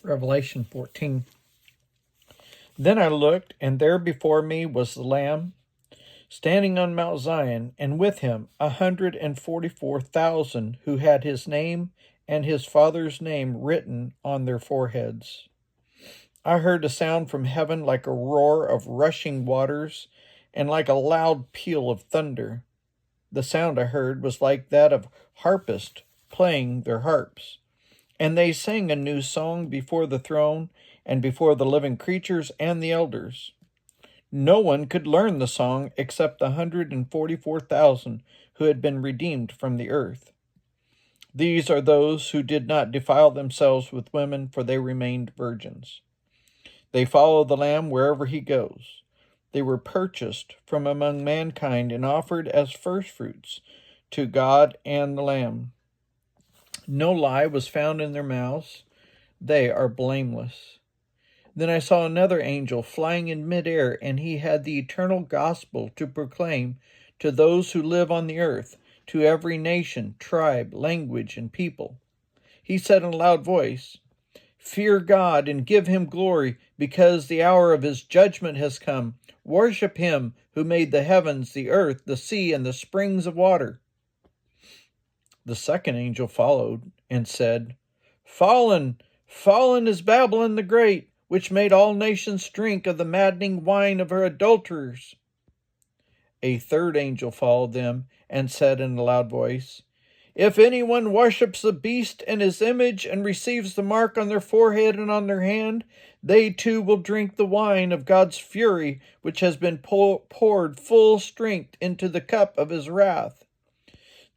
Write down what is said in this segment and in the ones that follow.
Revelation 14. Then I looked, and there before me was the Lamb, standing on Mount Zion, and with him 144,000 who had his name and his Father's name written on their foreheads. I heard a sound from heaven like a roar of rushing waters, and like a loud peal of thunder. The sound I heard was like that of harpists playing their harps. And they sang a new song before the throne and before the living creatures and the elders. No one could learn the song except the 144,000 who had been redeemed from the earth. These are those who did not defile themselves with women, for they remained virgins. They follow the Lamb wherever he goes. They were purchased from among mankind and offered as firstfruits to God and the Lamb. No lie was found in their mouths. They are blameless. Then I saw another angel flying in midair, and he had the eternal gospel to proclaim to those who live on the earth, to every nation, tribe, language, and people. He said in a loud voice, "Fear God and give him glory, because the hour of his judgment has come. Worship him who made the heavens, the earth, the sea, and the springs of water." The second angel followed and said, "Fallen, fallen is Babylon the Great, which made all nations drink of the maddening wine of her adulterers." A third angel followed them and said in a loud voice, "If anyone worships the beast and his image and receives the mark on their forehead and on their hand, they too will drink the wine of God's fury, which has been poured full strength into the cup of his wrath.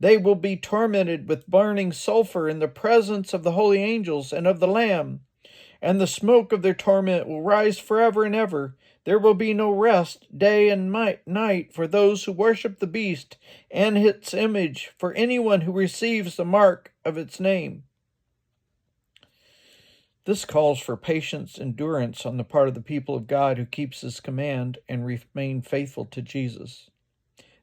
They will be tormented with burning sulfur in the presence of the holy angels and of the Lamb, and the smoke of their torment will rise forever and ever. There will be no rest day and night for those who worship the beast and its image, for anyone who receives the mark of its name." This calls for patience, endurance on the part of the people of God who keeps his command and remain faithful to Jesus.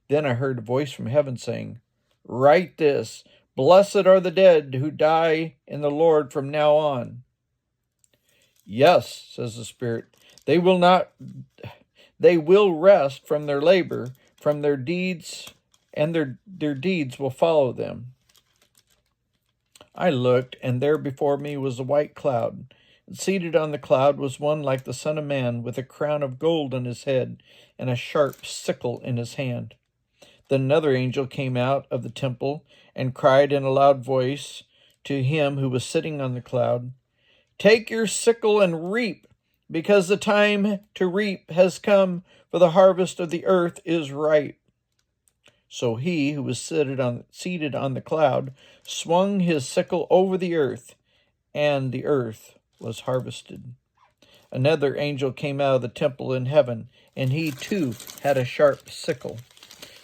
Then I heard a voice from heaven saying, "Write this, blessed are the dead who die in the Lord from now on." "Yes," says the Spirit, they will rest from their labor, from their deeds, and their deeds will follow them. I looked, and there before me was a white cloud. And seated on the cloud was one like the Son of Man, with a crown of gold on his head, and a sharp sickle in his hand. Then another angel came out of the temple, and cried in a loud voice to him who was sitting on the cloud, "Take your sickle and reap, because the time to reap has come, for the harvest of the earth is ripe." So he who was seated on the cloud swung his sickle over the earth, and the earth was harvested. Another angel came out of the temple in heaven, and he too had a sharp sickle.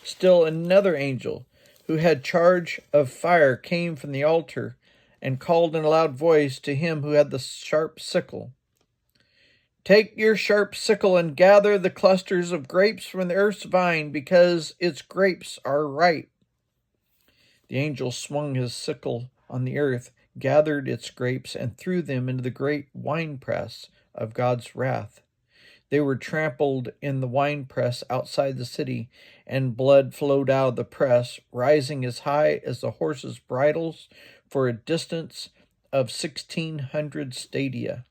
Still another angel, who had charge of fire, came from the altar and called in a loud voice to him who had the sharp sickle, "Take your sharp sickle and gather the clusters of grapes from the earth's vine, because its grapes are ripe." The angel swung his sickle on the earth, gathered its grapes, and threw them into the great winepress of God's wrath. They were trampled in the winepress outside the city, and blood flowed out of the press, rising as high as the horses' bridles for a distance of 1,600 stadia.